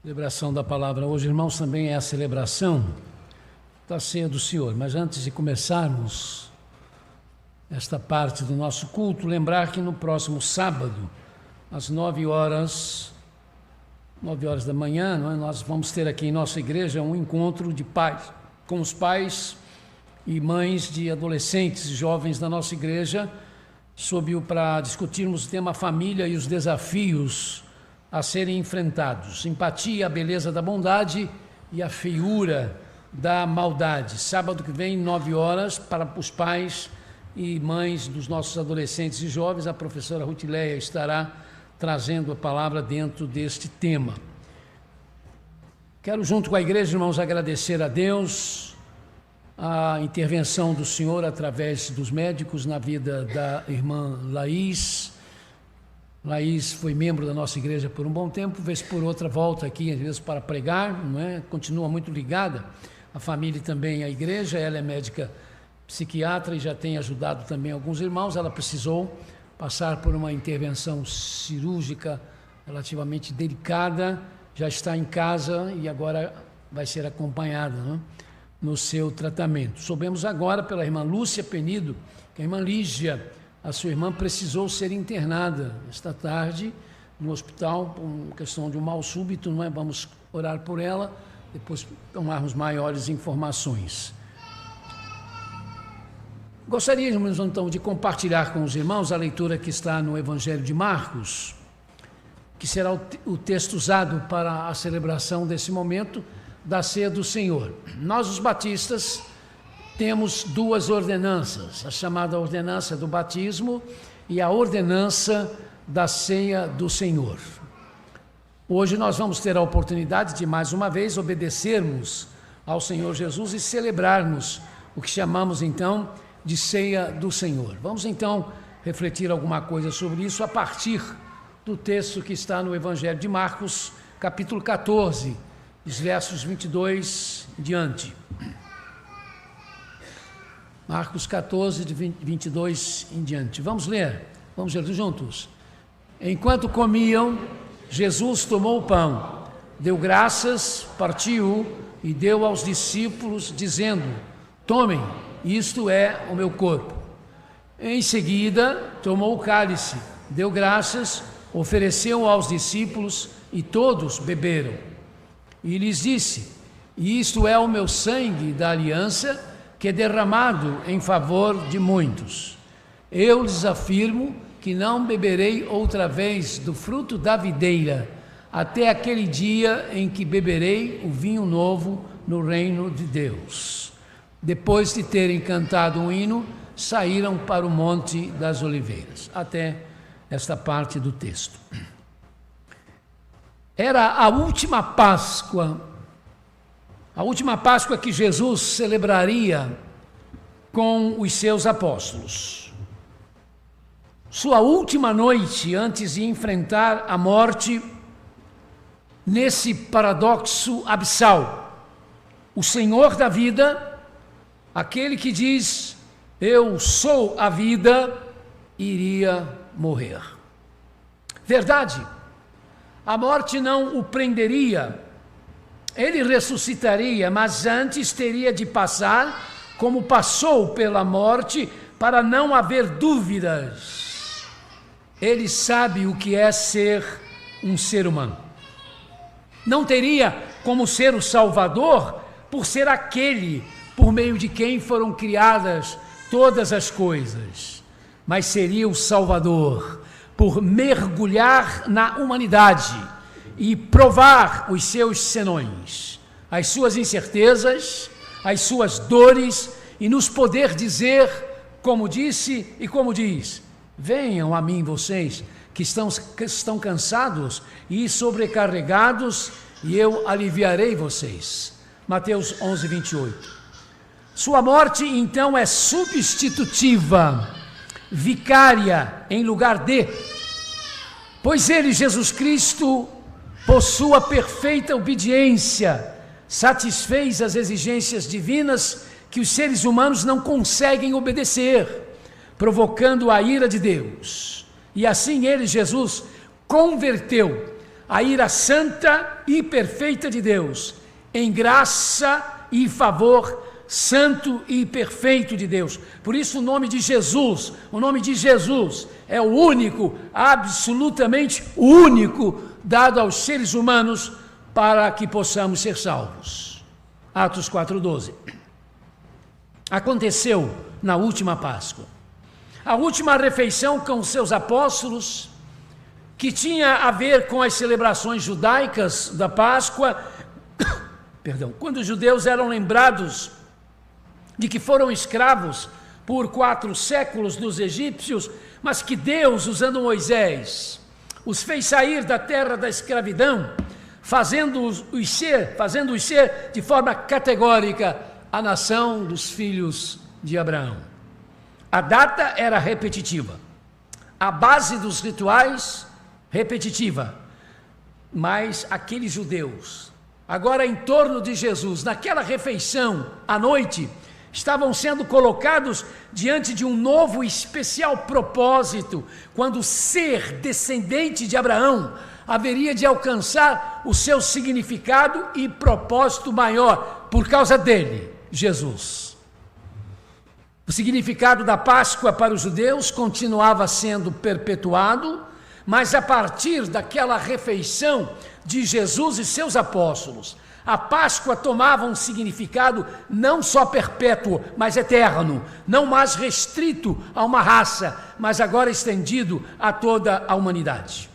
Celebração da palavra hoje, irmãos, também é a celebração da ceia do Senhor. Mas antes de começarmos esta parte do nosso culto, lembrar que no próximo sábado, às 9 horas da manhã, nós vamos ter aqui em nossa igreja um encontro de pais, com os pais e mães de adolescentes e jovens da nossa igreja, para discutirmos o tema família e os desafios a serem enfrentados. Simpatia, a beleza da bondade e a feiura da maldade. Sábado que vem, 9 horas, para os pais e mães dos nossos adolescentes e jovens, a professora Rutileia estará trazendo a palavra dentro deste tema. Quero, junto com a igreja, irmãos, agradecer a Deus a intervenção do Senhor através dos médicos na vida da irmã Laís. Laís foi membro da nossa igreja por um bom tempo, vez por outra volta aqui, às vezes para pregar, continua muito ligada à família e também à igreja. Ela é médica psiquiatra e já tem ajudado também alguns irmãos. Ela precisou passar por uma intervenção cirúrgica relativamente delicada, já está em casa e agora vai ser acompanhada no seu tratamento. Soubemos agora pela irmã Lúcia Penido que a irmã Lígia, a sua irmã, precisou ser internada esta tarde no hospital por questão de um mal súbito, Vamos orar por ela, depois tomarmos maiores informações. Gostaríamos então de compartilhar com os irmãos a leitura que está no Evangelho de Marcos, que será o texto usado para a celebração desse momento da ceia do Senhor. Nós, os batistas, temos duas ordenanças, a chamada ordenança do batismo e a ordenança da ceia do Senhor. Hoje nós vamos ter a oportunidade de, mais uma vez, obedecermos ao Senhor Jesus e celebrarmos o que chamamos, então, de ceia do Senhor. Vamos, então, refletir alguma coisa sobre isso a partir do texto que está no Evangelho de Marcos, capítulo 14, os versos 22 em diante. Marcos 14, de 22 em diante. Vamos ler juntos. Enquanto comiam, Jesus tomou o pão, deu graças, partiu e deu aos discípulos, dizendo: tomem, isto é o meu corpo. Em seguida, tomou o cálice, deu graças, ofereceu aos discípulos e todos beberam. E lhes disse: isto é o meu sangue da aliança, que é derramado em favor de muitos. Eu lhes afirmo que não beberei outra vez do fruto da videira, até aquele dia em que beberei o vinho novo no reino de Deus. Depois de terem cantado um hino, saíram para o Monte das Oliveiras. Até esta parte do texto. Era a última Páscoa que Jesus celebraria com os seus apóstolos. Sua última noite antes de enfrentar a morte, nesse paradoxo abissal. O Senhor da vida, aquele que diz: eu sou a vida, iria morrer. Verdade, a morte não o prenderia, ele ressuscitaria, mas antes teria de passar como passou pela morte, para não haver dúvidas. Ele sabe o que é ser um ser humano. Não teria como ser o Salvador, por ser aquele por meio de quem foram criadas todas as coisas, mas seria o Salvador por mergulhar na humanidade e provar os seus senões, as suas incertezas, as suas dores, e nos poder dizer, como disse e como diz: venham a mim vocês que estão cansados e sobrecarregados, e eu aliviarei vocês. Mateus 11, 28. Sua morte, então, é substitutiva, vicária em lugar de, pois ele, Jesus Cristo, por sua perfeita obediência, satisfez as exigências divinas que os seres humanos não conseguem obedecer, provocando a ira de Deus. E assim ele, Jesus, converteu a ira santa e perfeita de Deus, em graça e favor santo e perfeito de Deus. Por isso o nome de Jesus é o único, absolutamente único, dado aos seres humanos para que possamos ser salvos. Atos 4:12. Aconteceu na última Páscoa, a última refeição com os seus apóstolos, que tinha a ver com as celebrações judaicas da Páscoa, quando os judeus eram lembrados de que foram escravos por 4 séculos dos egípcios, mas que Deus, usando Moisés, os fez sair da terra da escravidão, fazendo-os ser de forma categórica a nação dos filhos de Abraão. A data era repetitiva, a base dos rituais repetitiva, mas aqueles judeus, agora em torno de Jesus, naquela refeição à noite, estavam sendo colocados diante de um novo e especial propósito, quando o ser descendente de Abraão haveria de alcançar o seu significado e propósito maior, por causa dele, Jesus. O significado da Páscoa para os judeus continuava sendo perpetuado, mas a partir daquela refeição de Jesus e seus apóstolos, a Páscoa tomava um significado não só perpétuo, mas eterno, não mais restrito a uma raça, mas agora estendido a toda a humanidade.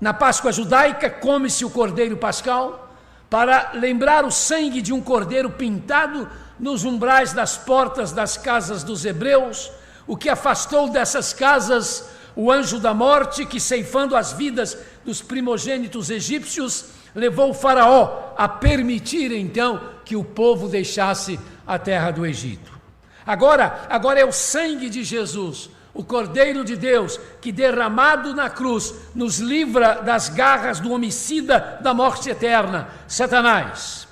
Na Páscoa judaica, come-se o cordeiro pascal para lembrar o sangue de um cordeiro pintado nos umbrais das portas das casas dos hebreus, o que afastou dessas casas o anjo da morte, que, ceifando as vidas dos primogênitos egípcios, levou o faraó a permitir então que o povo deixasse a terra do Egito. Agora é o sangue de Jesus, o Cordeiro de Deus, que derramado na cruz nos livra das garras do homicida da morte eterna, Satanás.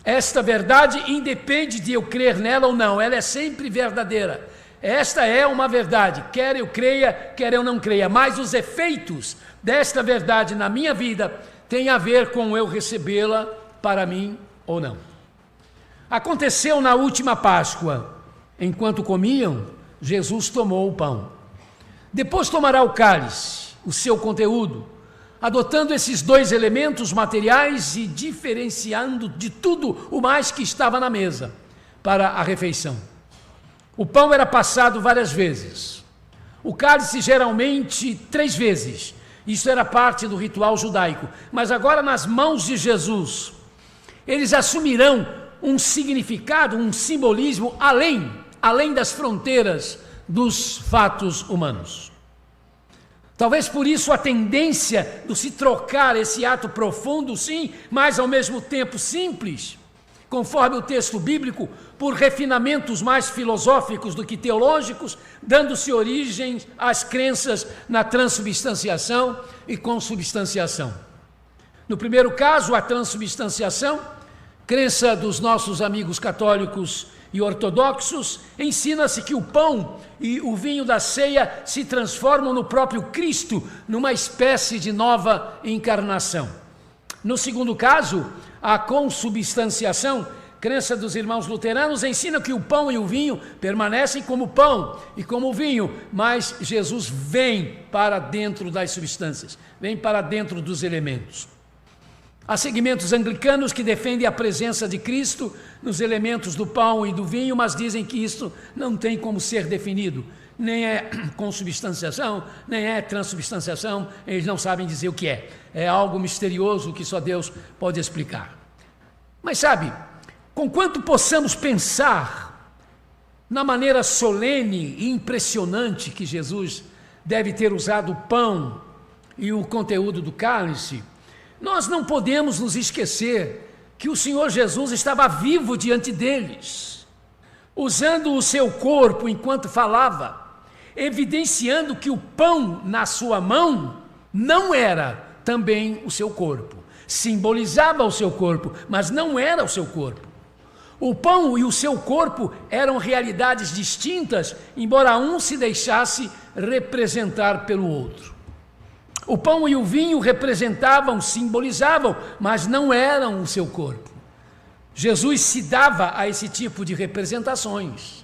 Esta verdade independe de eu crer nela ou não, ela é sempre verdadeira. Esta é uma verdade, quer eu creia, quer eu não creia, mas os efeitos desta verdade na minha vida tem a ver com eu recebê-la para mim ou não. Aconteceu na última Páscoa, enquanto comiam, Jesus tomou o pão. Depois tomará o cálice, o seu conteúdo, adotando esses 2 elementos materiais e diferenciando de tudo o mais que estava na mesa para a refeição. O pão era passado várias vezes, o cálice geralmente 3 vezes. Isso era parte do ritual judaico, mas agora nas mãos de Jesus, eles assumirão um significado, um simbolismo além das fronteiras dos fatos humanos. Talvez por isso a tendência de se trocar esse ato profundo, sim, mas ao mesmo tempo simples, conforme o texto bíblico, por refinamentos mais filosóficos do que teológicos, dando-se origem às crenças na transubstanciação e consubstanciação. No primeiro caso, a transubstanciação, crença dos nossos amigos católicos e ortodoxos, ensina-se que o pão e o vinho da ceia se transformam no próprio Cristo, numa espécie de nova encarnação. No segundo caso, a consubstanciação, crença dos irmãos luteranos, ensina que o pão e o vinho permanecem como pão e como vinho, mas Jesus vem para dentro das substâncias, vem para dentro dos elementos. Há segmentos anglicanos que defendem a presença de Cristo nos elementos do pão e do vinho, mas dizem que isso não tem como ser definido. Nem é consubstanciação, nem é transubstanciação, eles não sabem dizer o que é. É algo misterioso que só Deus pode explicar. Mas sabe, conquanto possamos pensar na maneira solene e impressionante que Jesus deve ter usado o pão e o conteúdo do cálice, nós não podemos nos esquecer que o Senhor Jesus estava vivo diante deles, usando o seu corpo enquanto falava, evidenciando que o pão na sua mão não era também o seu corpo. Simbolizava o seu corpo, mas não era o seu corpo. O pão e o seu corpo eram realidades distintas, embora um se deixasse representar pelo outro. O pão e o vinho representavam, simbolizavam, mas não eram o seu corpo. Jesus se dava a esse tipo de representações.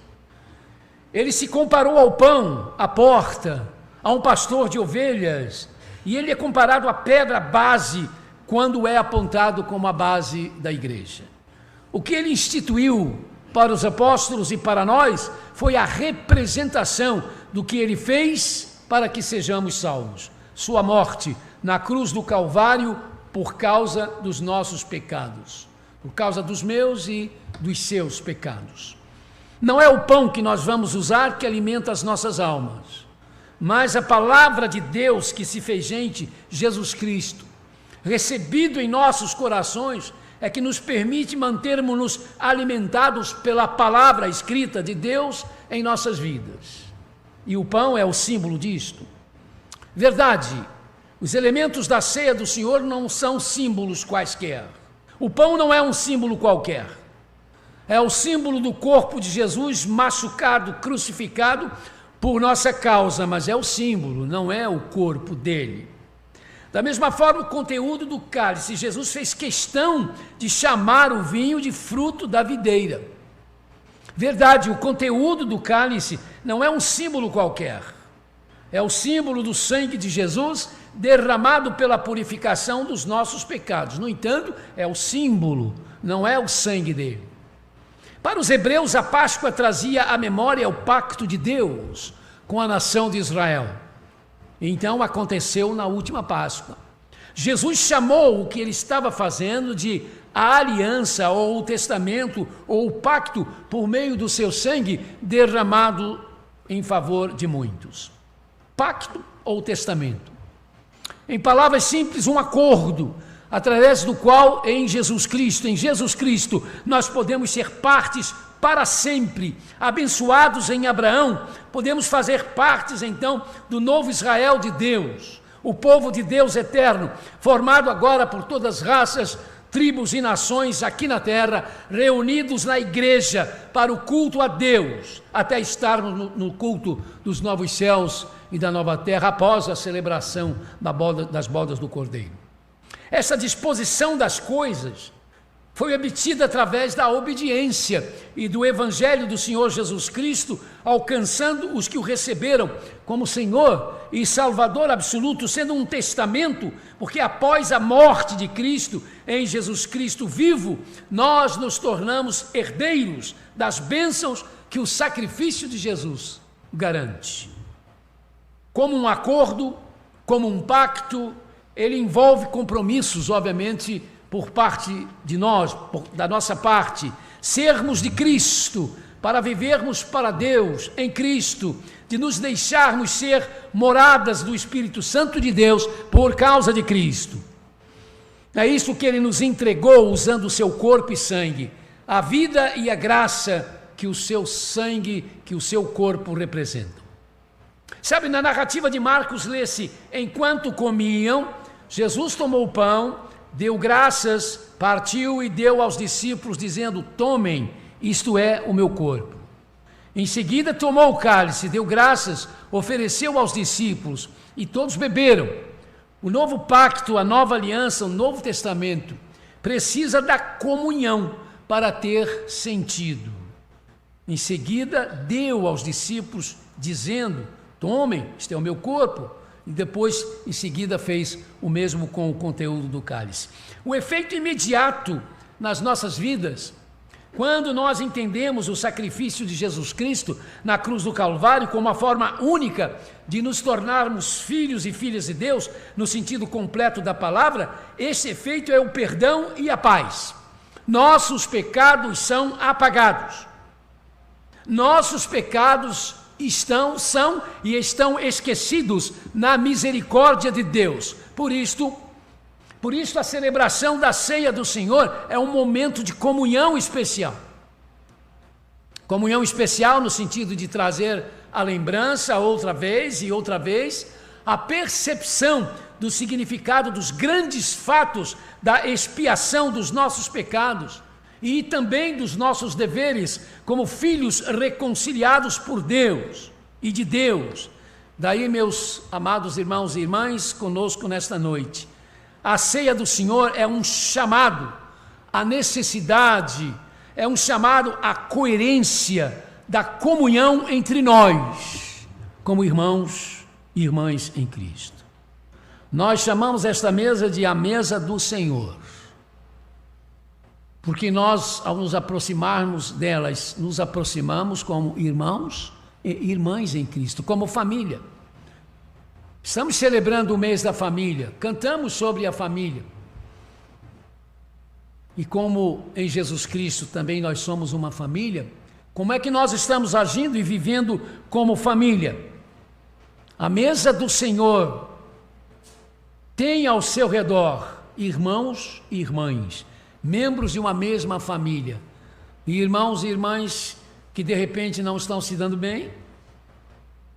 Ele se comparou ao pão, à porta, a um pastor de ovelhas, e ele é comparado à pedra base quando é apontado como a base da igreja. O que ele instituiu para os apóstolos e para nós foi a representação do que ele fez para que sejamos salvos. Sua morte na cruz do Calvário por causa dos nossos pecados, por causa dos meus e dos seus pecados. Não é o pão que nós vamos usar que alimenta as nossas almas, mas a palavra de Deus que se fez gente, Jesus Cristo, recebido em nossos corações, é que nos permite mantermos-nos alimentados pela palavra escrita de Deus em nossas vidas. E o pão é o símbolo disto. Verdade, os elementos da ceia do Senhor não são símbolos quaisquer. O pão não é um símbolo qualquer. É o símbolo do corpo de Jesus machucado, crucificado por nossa causa, mas é o símbolo, não é o corpo dele. Da mesma forma, o conteúdo do cálice, Jesus fez questão de chamar o vinho de fruto da videira. Verdade, o conteúdo do cálice não é um símbolo qualquer. É o símbolo do sangue de Jesus derramado pela purificação dos nossos pecados. No entanto, é o símbolo, não é o sangue dele. Para os hebreus, a Páscoa trazia à memória o pacto de Deus com a nação de Israel. Então aconteceu na última Páscoa. Jesus chamou o que ele estava fazendo de a aliança, ou o testamento, ou o pacto, por meio do seu sangue derramado em favor de muitos. Pacto ou testamento. Em palavras simples, um acordo, através do qual em Jesus Cristo, nós podemos ser partes para sempre, abençoados em Abraão, podemos fazer partes então do novo Israel de Deus, o povo de Deus eterno, formado agora por todas as raças, tribos e nações aqui na terra, reunidos na igreja para o culto a Deus, até estarmos no culto dos novos céus e da nova terra, após a celebração das bodas do Cordeiro. Essa disposição das coisas foi obtida através da obediência e do Evangelho do Senhor Jesus Cristo, alcançando os que o receberam como Senhor e Salvador absoluto, sendo um testamento, porque após a morte de Cristo, em Jesus Cristo vivo, nós nos tornamos herdeiros das bênçãos que o sacrifício de Jesus garante. Como um acordo, como um pacto, ele envolve compromissos, obviamente, por parte de nós, da nossa parte, sermos de Cristo, para vivermos para Deus em Cristo, de nos deixarmos ser moradas do Espírito Santo de Deus por causa de Cristo. É isso que ele nos entregou usando o seu corpo e sangue, a vida e a graça que o seu sangue, que o seu corpo representam. Sabe, na narrativa de Marcos lê-se: enquanto comiam, Jesus tomou o pão, deu graças, partiu e deu aos discípulos, dizendo: tomem, isto é o meu corpo. Em seguida tomou o cálice, deu graças, ofereceu aos discípulos e todos beberam. O novo pacto, a nova aliança, o novo testamento precisa da comunhão para ter sentido. Em seguida deu aos discípulos, dizendo: tomem, isto é o meu corpo. E depois, em seguida, fez o mesmo com o conteúdo do cálice. O efeito imediato nas nossas vidas, quando nós entendemos o sacrifício de Jesus Cristo na cruz do Calvário como a forma única de nos tornarmos filhos e filhas de Deus, no sentido completo da palavra, esse efeito é o perdão e a paz. Nossos pecados são apagados. Nossos pecados são esquecidos na misericórdia de Deus. Por isto a celebração da ceia do Senhor é um momento de comunhão especial. Comunhão especial no sentido de trazer a lembrança outra vez e outra vez, a percepção do significado dos grandes fatos da expiação dos nossos pecados, e também dos nossos deveres como filhos reconciliados por Deus e de Deus, Daí, meus amados irmãos e irmãs, conosco nesta noite, a ceia do Senhor é um chamado à necessidade, é um chamado à coerência da comunhão entre nós, como irmãos e irmãs em Cristo. Nós chamamos esta mesa de a mesa do Senhor, porque nós, ao nos aproximarmos delas, nos aproximamos como irmãos e irmãs em Cristo, como família. Estamos celebrando o mês da família, cantamos sobre a família. E como em Jesus Cristo também nós somos uma família, como é que nós estamos agindo e vivendo como família? A mesa do Senhor tem ao seu redor irmãos e irmãs, membros de uma mesma família, e irmãos e irmãs que de repente não estão se dando bem,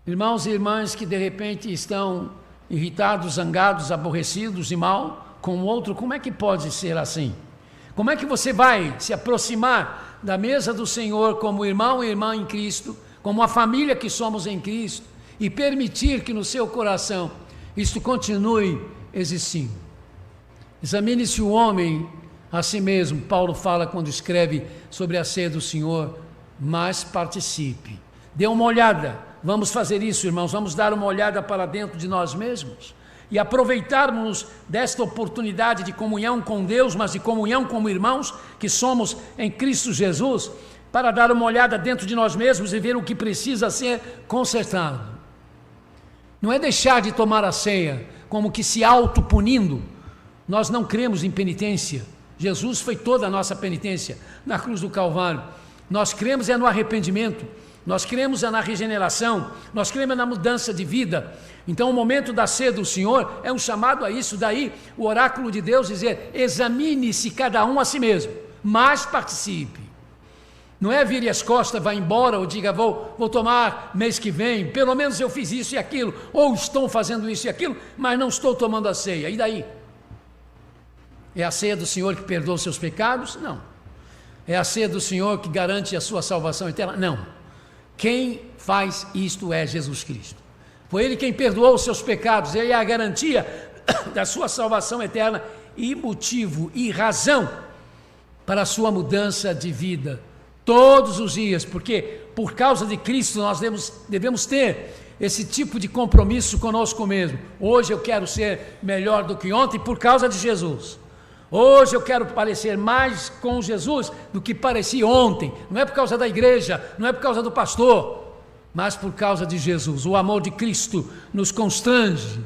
irmãos e irmãs que de repente estão irritados, zangados, aborrecidos e mal com o outro. Como é que pode ser assim? Como é que você vai se aproximar da mesa do Senhor como irmão e irmã em Cristo, como a família que somos em Cristo, e permitir que no seu coração isto continue existindo? Examine-se o homem a si mesmo, Paulo fala quando escreve sobre a ceia do Senhor, mas participe. Dê uma olhada, vamos fazer isso, irmãos, vamos dar uma olhada para dentro de nós mesmos e aproveitarmos desta oportunidade de comunhão com Deus, mas de comunhão como irmãos que somos em Cristo Jesus, para dar uma olhada dentro de nós mesmos e ver o que precisa ser consertado. Não é deixar de tomar a ceia como que se autopunindo. Nós não cremos em penitência. Jesus foi toda a nossa penitência na cruz do Calvário. Nós cremos no arrependimento, nós cremos na regeneração, nós cremos na mudança de vida. Então o momento da ceia do Senhor é um chamado a isso. Daí o oráculo de Deus dizer: examine-se cada um a si mesmo, mas participe. Não é vire as costas, vá embora, ou diga vou tomar mês que vem, pelo menos eu fiz isso e aquilo, ou estou fazendo isso e aquilo, mas não estou tomando a ceia. E daí? É a ceia do Senhor que perdoa os seus pecados? Não. É a ceia do Senhor que garante a sua salvação eterna? Não. Quem faz isto é Jesus Cristo. Foi Ele quem perdoou os seus pecados. Ele é a garantia da sua salvação eterna e motivo e razão para a sua mudança de vida todos os dias, porque por causa de Cristo nós devemos ter esse tipo de compromisso conosco mesmo. Hoje eu quero ser melhor do que ontem por causa de Jesus. Hoje eu quero parecer mais com Jesus do que pareci ontem. Não é por causa da igreja, não é por causa do pastor, mas por causa de Jesus. O amor de Cristo nos constrange,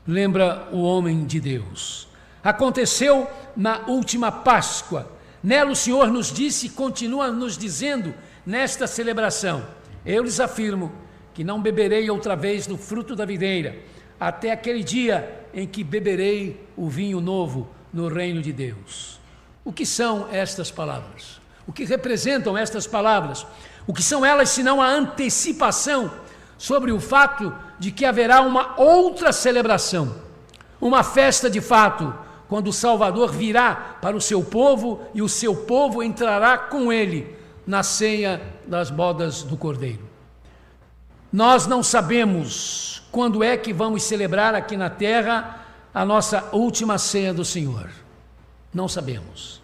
lembra o homem de Deus. Aconteceu na última Páscoa. Nela o Senhor nos disse e continua nos dizendo nesta celebração: eu lhes afirmo que não beberei outra vez do fruto da videira, até aquele dia em que beberei o vinho novo no reino de Deus. O que são estas palavras? O que representam estas palavras? O que são elas senão a antecipação sobre o fato de que haverá uma outra celebração, uma festa de fato, quando o Salvador virá para o seu povo e o seu povo entrará com ele na ceia das bodas do Cordeiro. Nós não sabemos quando é que vamos celebrar aqui na terra a nossa última ceia do Senhor. Não sabemos.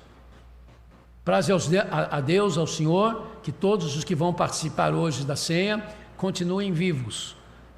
Praze a Deus, ao Senhor, que todos os que vão participar hoje da ceia continuem vivos,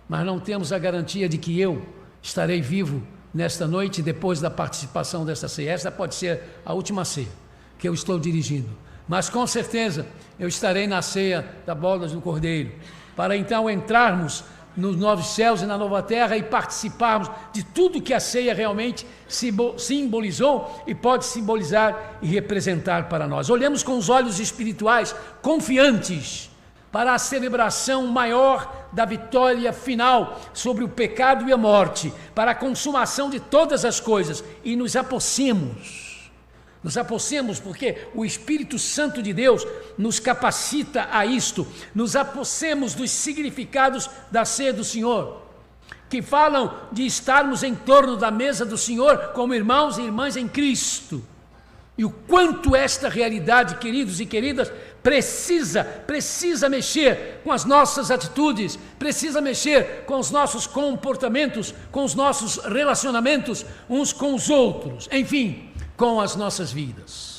mas não temos a garantia de que eu estarei vivo nesta noite depois da participação desta ceia. Esta pode ser a última ceia que eu estou dirigindo, mas com certeza eu estarei na ceia da bodas do Cordeiro, para então entrarmos nos novos céus e na nova terra e participarmos de tudo que a ceia realmente simbolizou e pode simbolizar e representar para nós. Olhemos com os olhos espirituais confiantes para a celebração maior da vitória final sobre o pecado e a morte, para a consumação de todas as coisas, e nos apossemos porque o Espírito Santo de Deus nos capacita a isto. Nos apossemos dos significados da ceia do Senhor, que falam de estarmos em torno da mesa do Senhor como irmãos e irmãs em Cristo. E o quanto esta realidade, queridos e queridas, precisa mexer com as nossas atitudes, precisa mexer com os nossos comportamentos, com os nossos relacionamentos uns com os outros, enfim, com as nossas vidas.